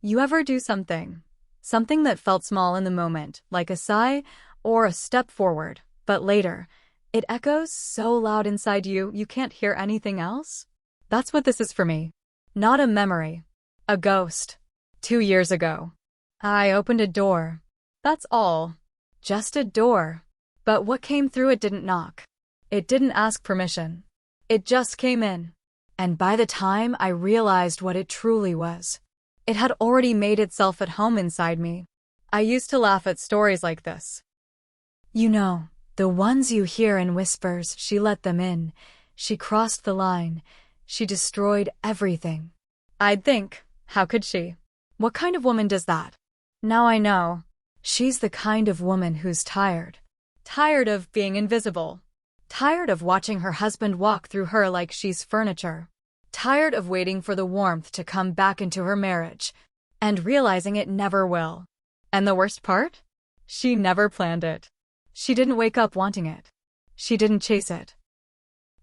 You ever do something that felt small in the moment, like a sigh or a step forward, but later, it echoes so loud inside you, you can't hear anything else? That's what this is for me. Not a memory. A ghost. 2 years ago. I opened a door. That's all. Just a door. But what came through it didn't knock. It didn't ask permission. It just came in. And by the time I realized what it truly was, it had already made itself at home inside me. I used to laugh at stories like this. You know, the ones you hear in whispers. She let them in. She crossed the line. She destroyed everything. I'd think, how could she? What kind of woman does that? Now I know. She's the kind of woman who's tired. Tired of being invisible. Tired of watching her husband walk through her like she's furniture. Tired of waiting for the warmth to come back into her marriage, and realizing it never will. And the worst part? She never planned it. She didn't wake up wanting it. She didn't chase it.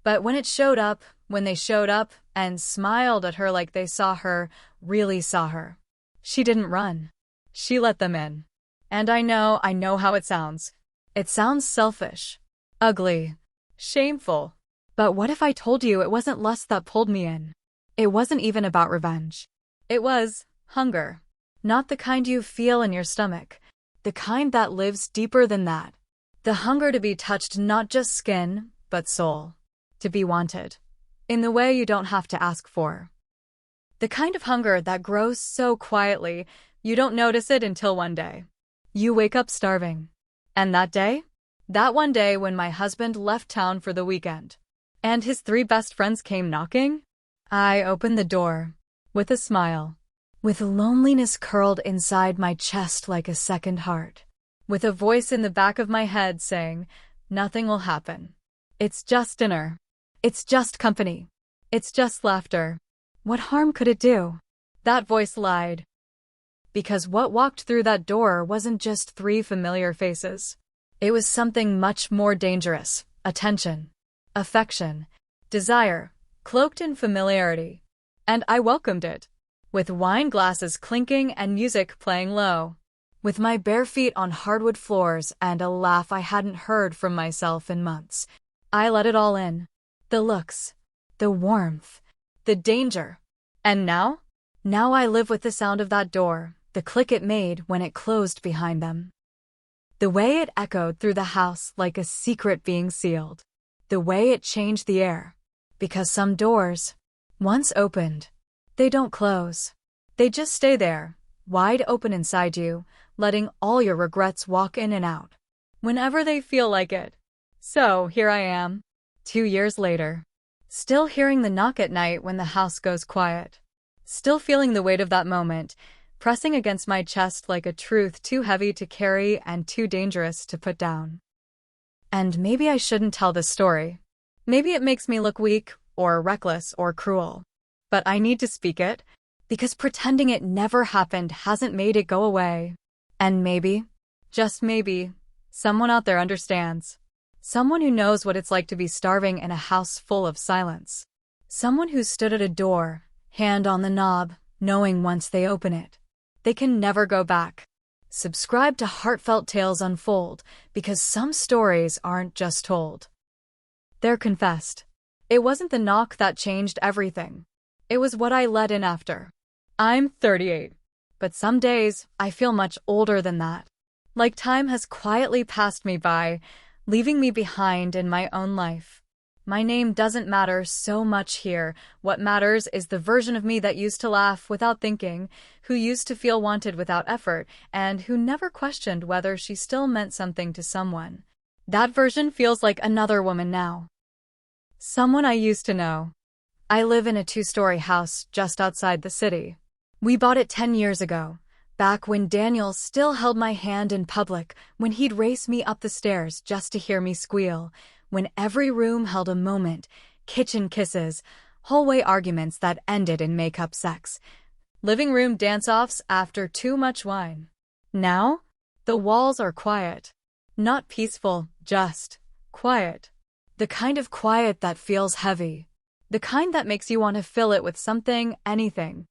But when it showed up, when they showed up and smiled at her like they saw her, really saw her, she didn't run. She let them in. And I know how it sounds. It sounds selfish, ugly, shameful. But what if I told you it wasn't lust that pulled me in? It wasn't even about revenge. It was hunger. Not the kind you feel in your stomach. The kind that lives deeper than that. The hunger to be touched, not just skin, but soul. To be wanted. In the way you don't have to ask for. The kind of hunger that grows so quietly, you don't notice it until one day. You wake up starving. And that day? That one day when my husband left town for the weekend. And his 3 best friends came knocking? I opened the door. With a smile. With loneliness curled inside my chest like a second heart. With a voice in the back of my head saying, nothing will happen. It's just dinner. It's just company. It's just laughter. What harm could it do? That voice lied. Because what walked through that door wasn't just 3 familiar faces. It was something much more dangerous. Attention. Affection. Desire. Cloaked in familiarity. And I welcomed it. With wine glasses clinking and music playing low. With my bare feet on hardwood floors and a laugh I hadn't heard from myself in months. I let it all in. The looks. The warmth. The danger. And now? Now I live with the sound of that door, the click it made when it closed behind them. The way it echoed through the house like a secret being sealed. The way it changed the air. Because some doors, once opened, they don't close. They just stay there, wide open inside you, letting all your regrets walk in and out, whenever they feel like it. So here I am, 2 years later, still hearing the knock at night when the house goes quiet, still feeling the weight of that moment, pressing against my chest like a truth too heavy to carry and too dangerous to put down. And maybe I shouldn't tell this story. Maybe it makes me look weak, or reckless, or cruel. But I need to speak it, because pretending it never happened hasn't made it go away. And maybe, just maybe, someone out there understands. Someone who knows what it's like to be starving in a house full of silence. Someone who stood at a door, hand on the knob, knowing once they open it, they can never go back. Subscribe to Heartfelt Tales Unfold, because some stories aren't just told. They're confessed. It wasn't the knock that changed everything. It was what I let in after. I'm 38. But some days, I feel much older than that. Like time has quietly passed me by, leaving me behind in my own life. My name doesn't matter so much here. What matters is the version of me that used to laugh without thinking, who used to feel wanted without effort, and who never questioned whether she still meant something to someone. That version feels like another woman now. Someone I used to know. I live in a 2-story house just outside the city. We bought it 10 years ago, back when Daniel still held my hand in public, when he'd race me up the stairs just to hear me squeal, when every room held a moment, kitchen kisses, hallway arguments that ended in make-up sex, living room dance-offs after too much wine. Now, the walls are quiet. Not peaceful, just quiet. The kind of quiet that feels heavy. The kind that makes you want to fill it with something, anything.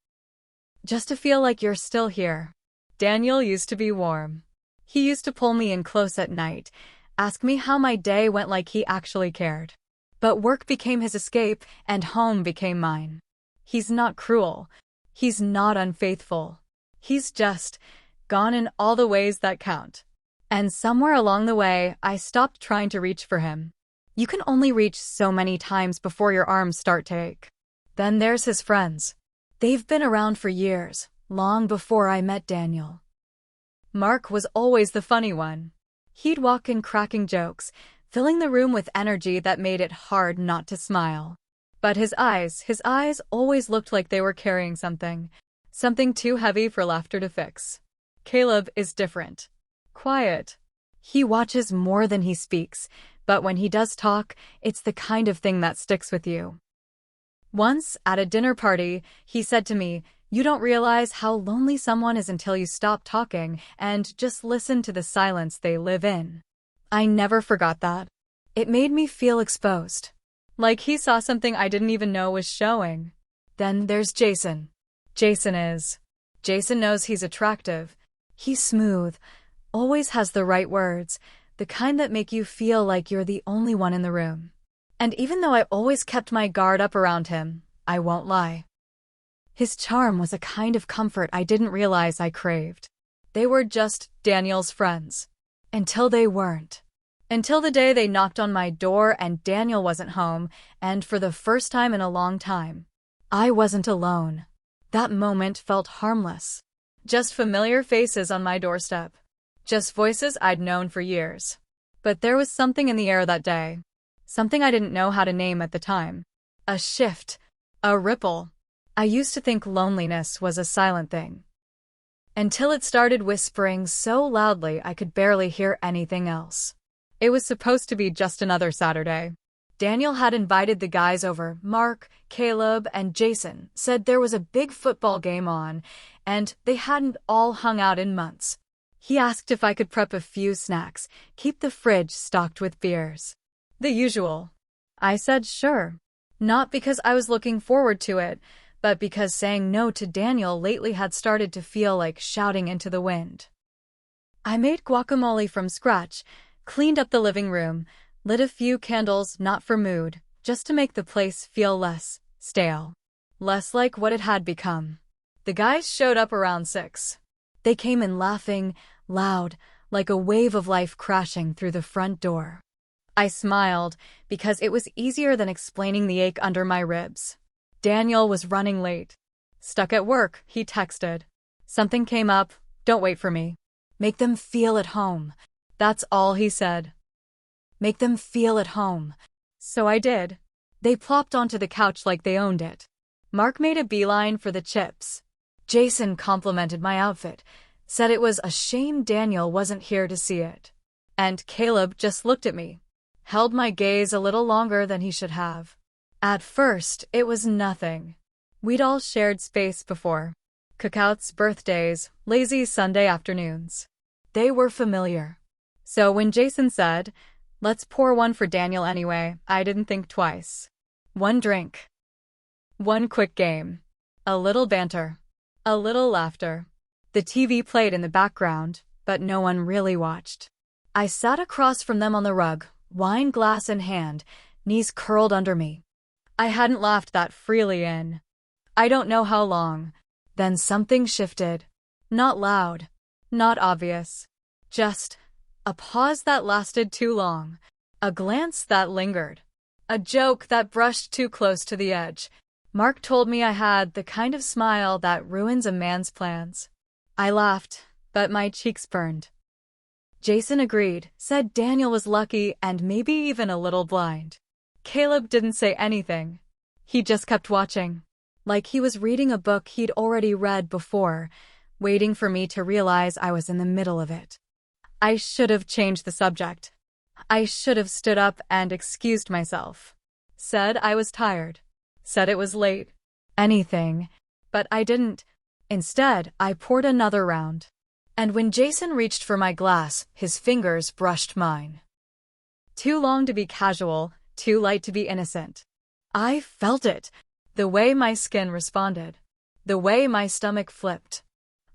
just to feel like you're still here. Daniel used to be warm. He used to pull me in close at night, ask me how my day went like he actually cared. But work became his escape, and home became mine. He's not cruel. He's not unfaithful. He's just gone in all the ways that count. And somewhere along the way, I stopped trying to reach for him. You can only reach so many times before your arms start to ache. Then there's his friends. They've been around for years, long before I met Daniel. Mark was always the funny one. He'd walk in cracking jokes, filling the room with energy that made it hard not to smile. But his eyes always looked like they were carrying something too heavy for laughter to fix. Caleb is different. Quiet. He watches more than he speaks, but when he does talk, it's the kind of thing that sticks with you. Once, at a dinner party, he said to me, "You don't realize how lonely someone is until you stop talking and just listen to the silence they live in." I never forgot that. It made me feel exposed. Like he saw something I didn't even know was showing. Then there's Jason. Jason knows he's attractive. He's smooth, always has the right words, the kind that make you feel like you're the only one in the room. And even though I always kept my guard up around him, I won't lie. His charm was a kind of comfort I didn't realize I craved. They were just Daniel's friends. Until they weren't. Until the day they knocked on my door and Daniel wasn't home, and for the first time in a long time, I wasn't alone. That moment felt harmless. Just familiar faces on my doorstep. Just voices I'd known for years. But there was something in the air that day. Something I didn't know how to name at the time. A shift. A ripple. I used to think loneliness was a silent thing. Until it started whispering so loudly I could barely hear anything else. It was supposed to be just another Saturday. Daniel had invited the guys over, Mark, Caleb, and Jason, said there was a big football game on, and they hadn't all hung out in months. He asked if I could prep a few snacks, keep the fridge stocked with beers. The usual. I said sure. Not because I was looking forward to it, but because saying no to Daniel lately had started to feel like shouting into the wind. I made guacamole from scratch, cleaned up the living room, lit a few candles not for mood, just to make the place feel less stale. Less like what it had become. The guys showed up around 6. They came in laughing, loud, like a wave of life crashing through the front door. I smiled, because it was easier than explaining the ache under my ribs. Daniel was running late. Stuck at work, he texted. Something came up, don't wait for me. Make them feel at home. That's all he said. Make them feel at home. So I did. They plopped onto the couch like they owned it. Mark made a beeline for the chips. Jason complimented my outfit, said it was a shame Daniel wasn't here to see it. And Caleb just looked at me. Held my gaze a little longer than he should have. At first, it was nothing. We'd all shared space before. Cookouts, birthdays, lazy Sunday afternoons. They were familiar. So when Jason said, "Let's pour one for Daniel anyway," I didn't think twice. One drink. One quick game. A little banter. A little laughter. The TV played in the background, but no one really watched. I sat across from them on the rug, wine glass in hand, knees curled under me. I hadn't laughed that freely in I don't know how long. Then something shifted. Not loud. Not obvious. Just a pause that lasted too long. A glance that lingered. A joke that brushed too close to the edge. Mark told me I had the kind of smile that ruins a man's plans. I laughed, but my cheeks burned. Jason agreed, said Daniel was lucky and maybe even a little blind. Caleb didn't say anything. He just kept watching. Like he was reading a book he'd already read before, waiting for me to realize I was in the middle of it. I should have changed the subject. I should have stood up and excused myself. Said I was tired. Said it was late. Anything. But I didn't. Instead, I poured another round. And when Jason reached for my glass, his fingers brushed mine. Too long to be casual, too light to be innocent. I felt it, the way my skin responded. The way my stomach flipped.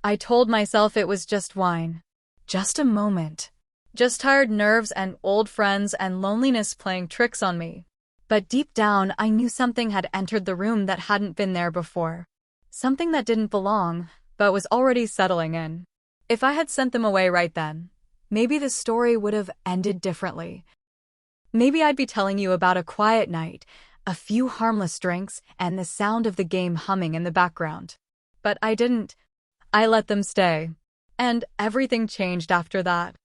I told myself it was just wine. Just a moment. Just tired nerves and old friends and loneliness playing tricks on me. But deep down, I knew something had entered the room that hadn't been there before. Something that didn't belong, but was already settling in. If I had sent them away right then, maybe the story would have ended differently. Maybe I'd be telling you about a quiet night, a few harmless drinks, and the sound of the game humming in the background. But I didn't. I let them stay. And everything changed after that.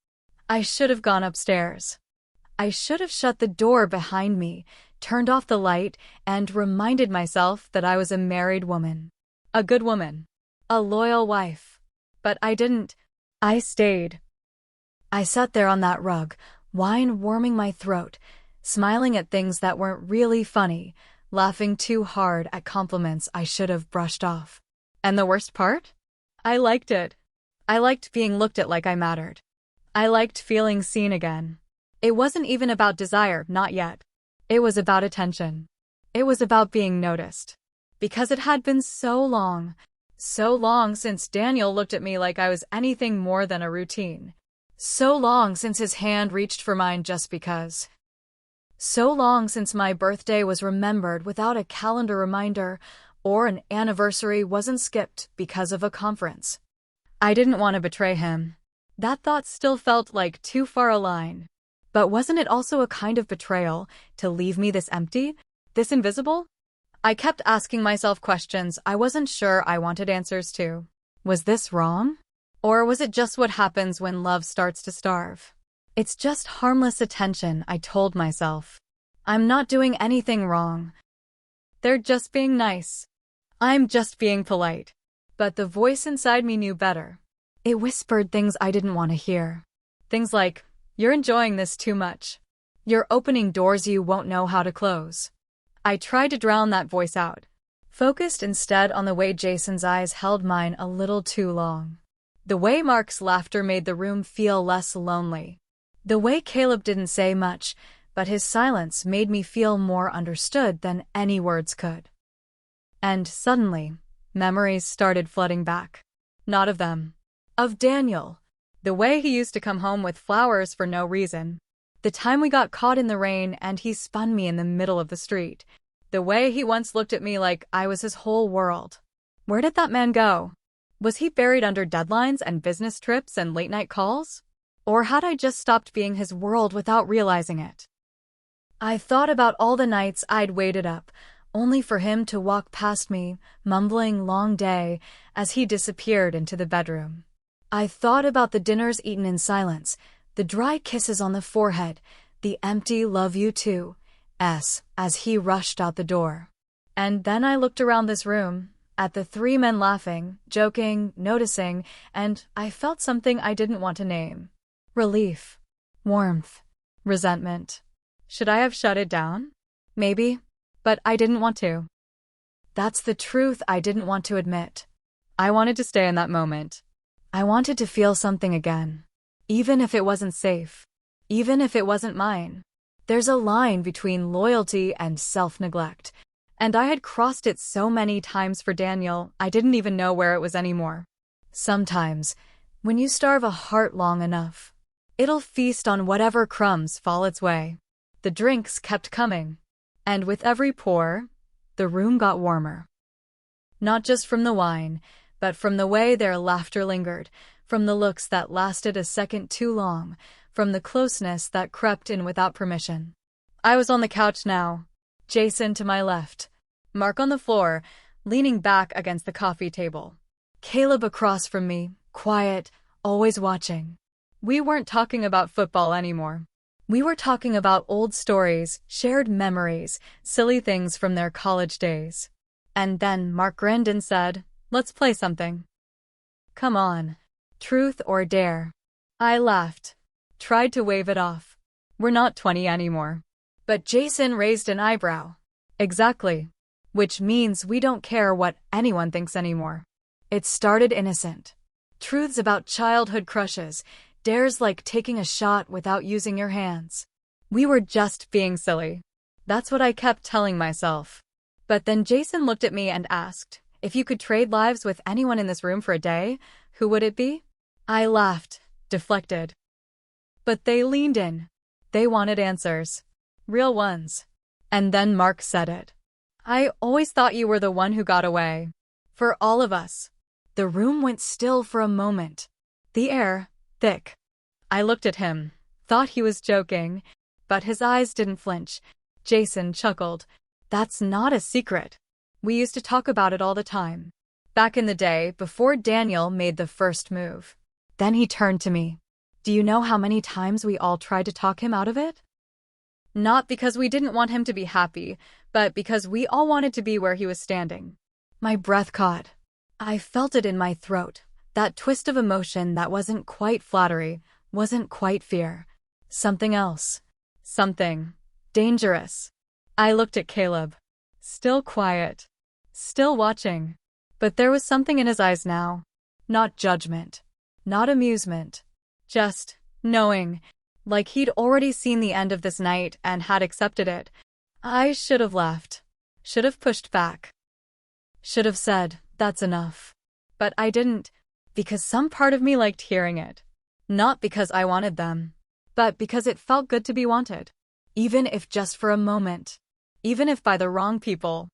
I should have gone upstairs. I should have shut the door behind me, turned off the light, and reminded myself that I was a married woman. A good woman. A loyal wife. But I didn't. I stayed. I sat there on that rug, wine warming my throat, smiling at things that weren't really funny, laughing too hard at compliments I should have brushed off. And the worst part? I liked it. I liked being looked at like I mattered. I liked feeling seen again. It wasn't even about desire, not yet. It was about attention. It was about being noticed. Because it had been so long since Daniel looked at me like I was anything more than a routine. So long since his hand reached for mine just because. So long since my birthday was remembered without a calendar reminder, or an anniversary wasn't skipped because of a conference. I didn't want to betray him. That thought still felt like too far a line. But wasn't it also a kind of betrayal to leave me this empty, this invisible? I kept asking myself questions I wasn't sure I wanted answers to. Was this wrong? Or was it just what happens when love starts to starve? It's just harmless attention, I told myself. I'm not doing anything wrong. They're just being nice. I'm just being polite. But the voice inside me knew better. It whispered things I didn't want to hear. Things like, "You're enjoying this too much. You're opening doors you won't know how to close." I tried to drown that voice out, focused instead on the way Jason's eyes held mine a little too long. The way Mark's laughter made the room feel less lonely. The way Caleb didn't say much, but his silence made me feel more understood than any words could. And suddenly, memories started flooding back. Not of them. Of Daniel. The way he used to come home with flowers for no reason. The time we got caught in the rain and he spun me in the middle of the street. The way he once looked at me like I was his whole world. Where did that man go? Was he buried under deadlines and business trips and late-night calls? Or had I just stopped being his world without realizing it? I thought about all the nights I'd waited up, only for him to walk past me, mumbling "long day," as he disappeared into the bedroom. I thought about the dinners eaten in silence, the dry kisses on the forehead, the empty "love you too" as he rushed out the door. And then I looked around this room, at the three men laughing, joking, noticing, and I felt something I didn't want to name. Relief. Warmth. Resentment. Should I have shut it down? Maybe. But I didn't want to. That's the truth I didn't want to admit. I wanted to stay in that moment. I wanted to feel something again. Even if it wasn't safe. Even if it wasn't mine. There's a line between loyalty and self-neglect. And I had crossed it so many times for Daniel, I didn't even know where it was anymore. Sometimes, when you starve a heart long enough, it'll feast on whatever crumbs fall its way. The drinks kept coming. And with every pour, the room got warmer. Not just from the wine, but from the way their laughter lingered, from the looks that lasted a second too long, from the closeness that crept in without permission. I was on the couch now, Jason to my left, Mark on the floor, leaning back against the coffee table. Caleb across from me, quiet, always watching. We weren't talking about football anymore. We were talking about old stories, shared memories, silly things from their college days. And then Mark grinned and said, "Let's play something." Come on. Truth or dare. I laughed. Tried to wave it off. We're not 20 anymore. But Jason raised an eyebrow. Exactly. Which means we don't care what anyone thinks anymore. It started innocent. Truths about childhood crushes, dares like taking a shot without using your hands. We were just being silly. That's what I kept telling myself. But then Jason looked at me and asked, If you could trade lives with anyone in this room for a day, who would it be? I laughed, deflected. But they leaned in. They wanted answers. Real ones. And then Mark said it. I always thought you were the one who got away. For all of us. The room went still for a moment. The air, thick. I looked at him, thought he was joking, but his eyes didn't flinch. Jason chuckled. That's not a secret. We used to talk about it all the time. Back in the day, before Daniel made the first move. Then he turned to me. Do you know how many times we all tried to talk him out of it? Not because we didn't want him to be happy, but because we all wanted to be where he was standing. My breath caught. I felt it in my throat, that twist of emotion that wasn't quite flattery, wasn't quite fear. Something else. Something dangerous. I looked at Caleb. Still quiet. Still watching. But there was something in his eyes now. Not judgment. Not amusement. Just knowing. Like he'd already seen the end of this night and had accepted it. I should have left. Should have pushed back. Should have said, that's enough. But I didn't, because some part of me liked hearing it. Not because I wanted them, but because it felt good to be wanted. Even if just for a moment. Even if by the wrong people.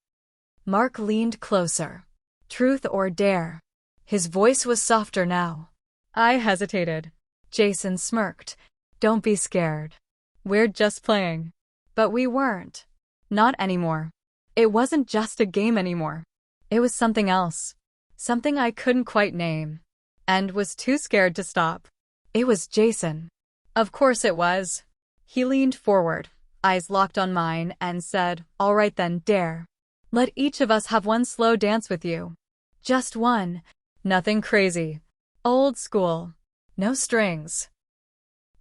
Mark leaned closer. Truth or dare? His voice was softer now. I hesitated. Jason smirked. Don't be scared. We're just playing. But we weren't. Not anymore. It wasn't just a game anymore. It was something else. Something I couldn't quite name. And was too scared to stop. It was Jason. Of course it was. He leaned forward, eyes locked on mine, and said, all right then, dare. Let each of us have one slow dance with you. Just one. Nothing crazy. Old school. No strings.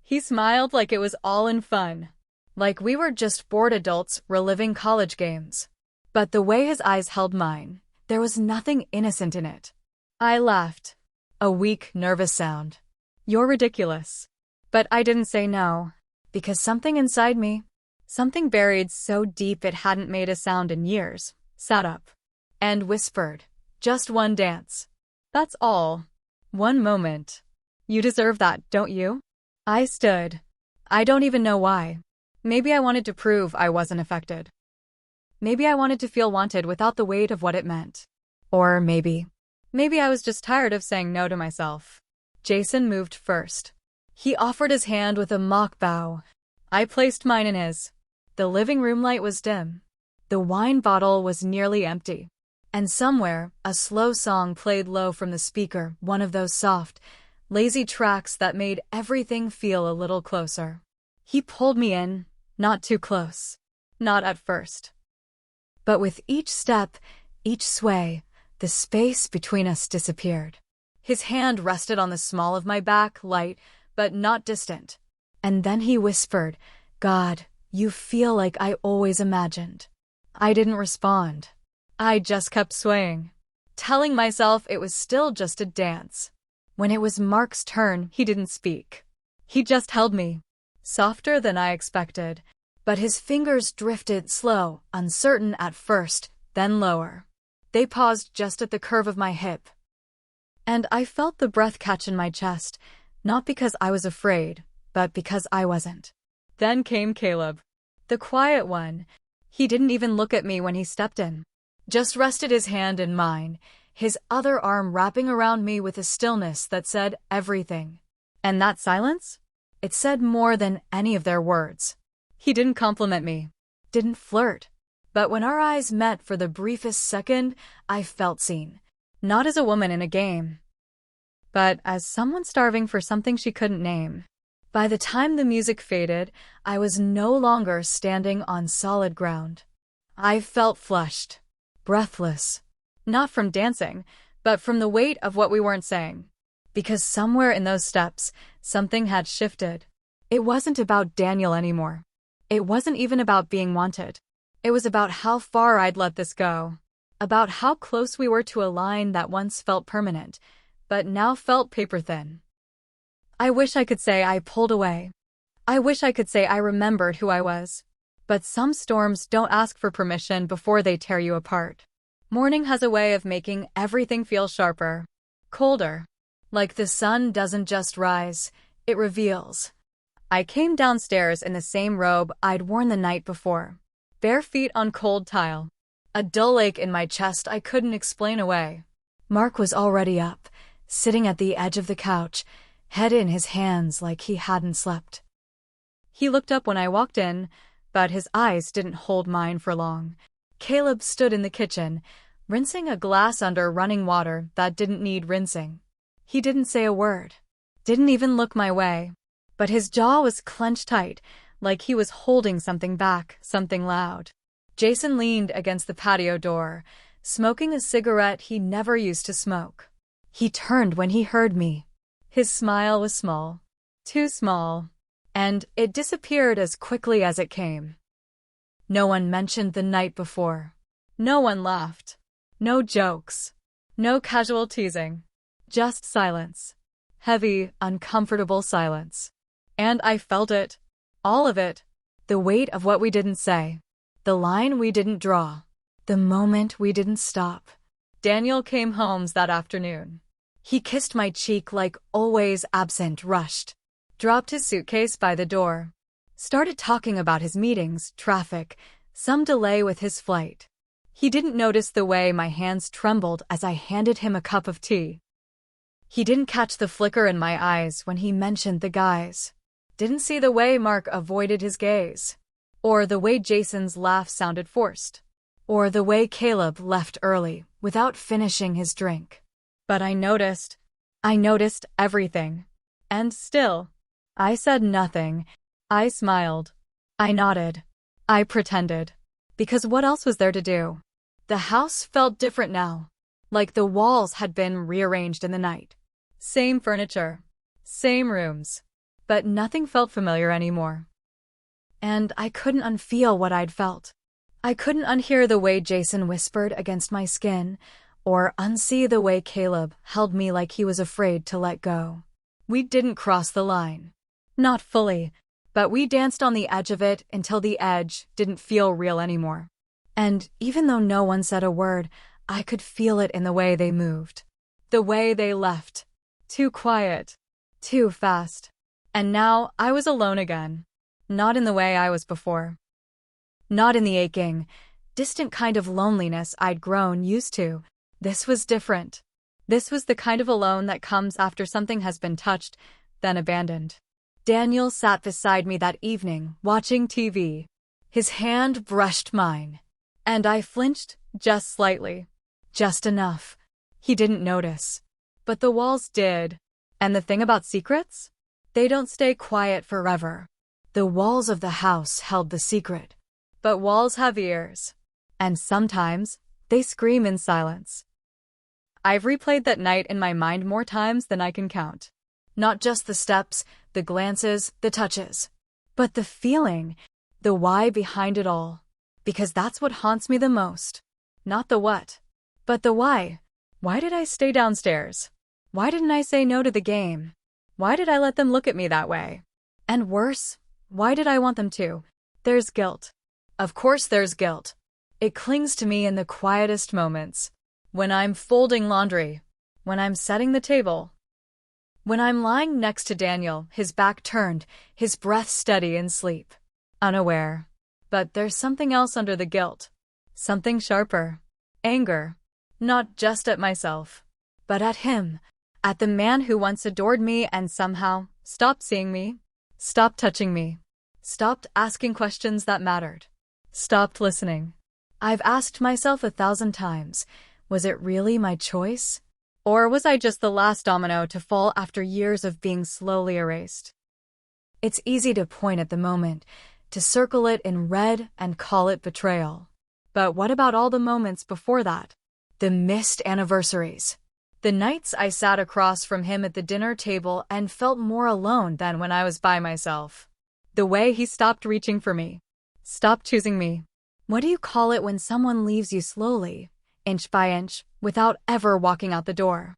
He smiled like it was all in fun. Like we were just bored adults reliving college games. But the way his eyes held mine, there was nothing innocent in it. I laughed. A weak, nervous sound. You're ridiculous. But I didn't say no. Because something inside me, something buried so deep it hadn't made a sound in years, sat up. And whispered. Just one dance. That's all. One moment. You deserve that, don't you? I stood. I don't even know why. Maybe I wanted to prove I wasn't affected. Maybe I wanted to feel wanted without the weight of what it meant. Or maybe I was just tired of saying no to myself. Jason moved first. He offered his hand with a mock bow. I placed mine in his. The living room light was dim. The wine bottle was nearly empty. And somewhere, a slow song played low from the speaker, one of those soft, lazy tracks that made everything feel a little closer. He pulled me in, not too close. Not at first. But with each step, each sway, the space between us disappeared. His hand rested on the small of my back, light, but not distant. And then he whispered, God, you feel like I always imagined. I didn't respond. I just kept swaying, telling myself it was still just a dance. When it was Mark's turn, he didn't speak. He just held me, softer than I expected, but his fingers drifted slow, uncertain at first, then lower. They paused just at the curve of my hip. And I felt the breath catch in my chest, not because I was afraid, but because I wasn't. Then came Caleb, the quiet one. He didn't even look at me when he stepped in. Just rested his hand in mine, his other arm wrapping around me with a stillness that said everything. And that silence? It said more than any of their words. He didn't compliment me, didn't flirt. But when our eyes met for the briefest second, I felt seen. Not as a woman in a game, but as someone starving for something she couldn't name. By the time the music faded, I was no longer standing on solid ground. I felt flushed. Breathless. Not from dancing, but from the weight of what we weren't saying. Because somewhere in those steps, something had shifted. It wasn't about Daniel anymore. It wasn't even about being wanted. It was about how far I'd let this go. About how close we were to a line that once felt permanent, but now felt paper thin. I wish I could say I pulled away. I wish I could say I remembered who I was. But some storms don't ask for permission before they tear you apart. Morning has a way of making everything feel sharper, colder. Like the sun doesn't just rise, it reveals. I came downstairs in the same robe I'd worn the night before, bare feet on cold tile. A dull ache in my chest I couldn't explain away. Mark was already up, sitting at the edge of the couch, head in his hands like he hadn't slept. He looked up when I walked in, but his eyes didn't hold mine for long. Caleb stood in the kitchen, rinsing a glass under running water that didn't need rinsing. He didn't say a word, didn't even look my way, but his jaw was clenched tight, like he was holding something back, something loud. Jason leaned against the patio door, smoking a cigarette he never used to smoke. He turned when he heard me. His smile was small, too small, and it disappeared as quickly as it came. No one mentioned the night before. No one laughed. No jokes. No casual teasing. Just silence. Heavy, uncomfortable silence. And I felt it. All of it. The weight of what we didn't say. The line we didn't draw. The moment we didn't stop. Daniel came home that afternoon. He kissed my cheek like always absent, rushed. Dropped his suitcase by the door. Started talking about his meetings, traffic, some delay with his flight. He didn't notice the way my hands trembled as I handed him a cup of tea. He didn't catch the flicker in my eyes when he mentioned the guys. Didn't see the way Mark avoided his gaze. Or the way Jason's laugh sounded forced. Or the way Caleb left early, without finishing his drink. But I noticed. I noticed everything. And still, I said nothing. I smiled. I nodded. I pretended. Because what else was there to do? The house felt different now. Like the walls had been rearranged in the night. Same furniture. Same rooms. But nothing felt familiar anymore. And I couldn't unfeel what I'd felt. I couldn't unhear the way Jason whispered against my skin, or unsee the way Caleb held me like he was afraid to let go. We didn't cross the line. Not fully, but we danced on the edge of it until the edge didn't feel real anymore. And even though no one said a word, I could feel it in the way they moved. The way they left. Too quiet. Too fast. And now I was alone again. Not in the way I was before. Not in the aching, distant kind of loneliness I'd grown used to. This was different. This was the kind of alone that comes after something has been touched, then abandoned. Daniel sat beside me that evening, watching TV. His hand brushed mine. And I flinched, just slightly. Just enough. He didn't notice. But the walls did. And the thing about secrets? They don't stay quiet forever. The walls of the house held the secret. But walls have ears. And sometimes, they scream in silence. I've replayed that night in my mind more times than I can count. Not just the steps, the glances, the touches. But the feeling, the why behind it all. Because that's what haunts me the most. Not the what, but the why. Why did I stay downstairs? Why didn't I say no to the game? Why did I let them look at me that way? And worse, why did I want them to? There's guilt. Of course there's guilt. It clings to me in the quietest moments. When I'm folding laundry. When I'm setting the table. When I'm lying next to Daniel, his back turned, his breath steady in sleep. Unaware. But there's something else under the guilt. Something sharper. Anger. Not just at myself. But at him. At the man who once adored me and somehow stopped seeing me. Stopped touching me. Stopped asking questions that mattered. Stopped listening. I've asked myself 1,000 times, was it really my choice? Or was I just the last domino to fall after years of being slowly erased? It's easy to point at the moment, to circle it in red and call it betrayal. But what about all the moments before that? The missed anniversaries. The nights I sat across from him at the dinner table and felt more alone than when I was by myself. The way he stopped reaching for me. Stopped choosing me. What do you call it when someone leaves you slowly, inch by inch, without ever walking out the door?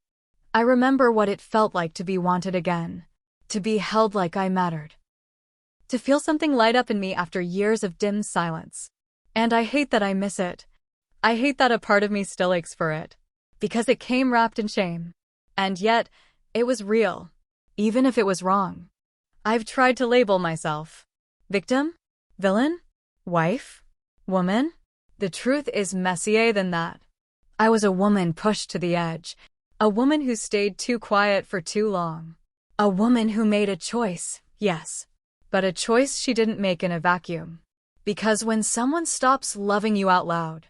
I remember what it felt like to be wanted again. To be held like I mattered. To feel something light up in me after years of dim silence. And I hate that I miss it. I hate that a part of me still aches for it. Because it came wrapped in shame. And yet, it was real. Even if it was wrong. I've tried to label myself. Victim? Villain? Wife? Woman? The truth is messier than that. I was a woman pushed to the edge. A woman who stayed too quiet for too long. A woman who made a choice, yes. But a choice she didn't make in a vacuum. Because when someone stops loving you out loud,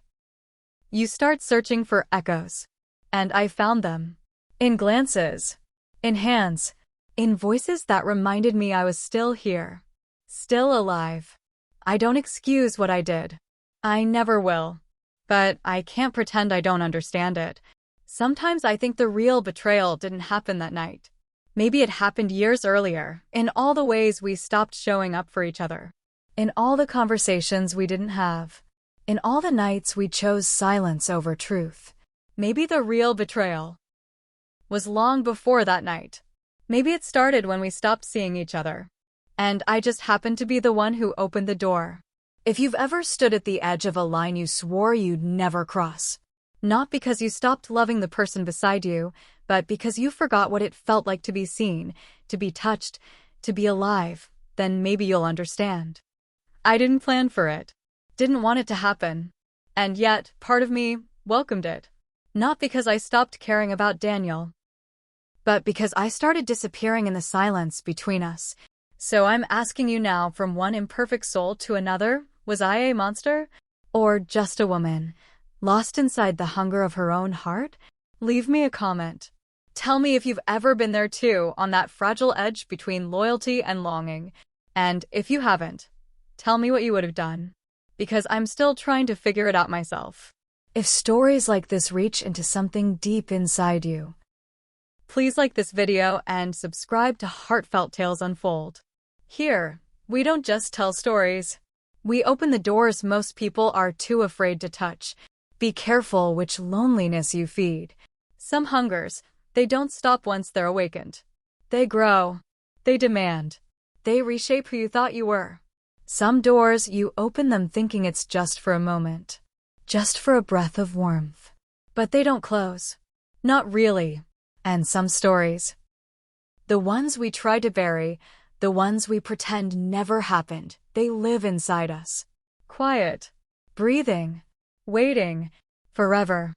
you start searching for echoes. And I found them. In glances. In hands. In voices that reminded me I was still here. Still alive. I don't excuse what I did. I never will. But I can't pretend I don't understand it. Sometimes I think the real betrayal didn't happen that night. Maybe it happened years earlier, in all the ways we stopped showing up for each other. In all the conversations we didn't have. In all the nights we chose silence over truth. Maybe the real betrayal was long before that night. Maybe it started when we stopped seeing each other. And I just happened to be the one who opened the door. If you've ever stood at the edge of a line you swore you'd never cross, not because you stopped loving the person beside you, but because you forgot what it felt like to be seen, to be touched, to be alive, then maybe you'll understand. I didn't plan for it. Didn't want it to happen. And yet, part of me welcomed it. Not because I stopped caring about Daniel, but because I started disappearing in the silence between us. So I'm asking you now, from one imperfect soul to another, was I a monster? Or just a woman, lost inside the hunger of her own heart? Leave me a comment. Tell me if you've ever been there too, on that fragile edge between loyalty and longing. And if you haven't, tell me what you would have done. Because I'm still trying to figure it out myself. If stories like this reach into something deep inside you, please like this video and subscribe to Heartfelt Tales Unfold. Here, we don't just tell stories. We open the doors most people are too afraid to touch. Be careful which loneliness you feed. Some hungers, they don't stop once they're awakened. They grow. They demand. They reshape who you thought you were. Some doors, you open them thinking it's just for a moment. Just for a breath of warmth. But they don't close. Not really. And some stories, the ones we try to bury, the ones we pretend never happened, they live inside us. Quiet. Breathing. Waiting. Forever.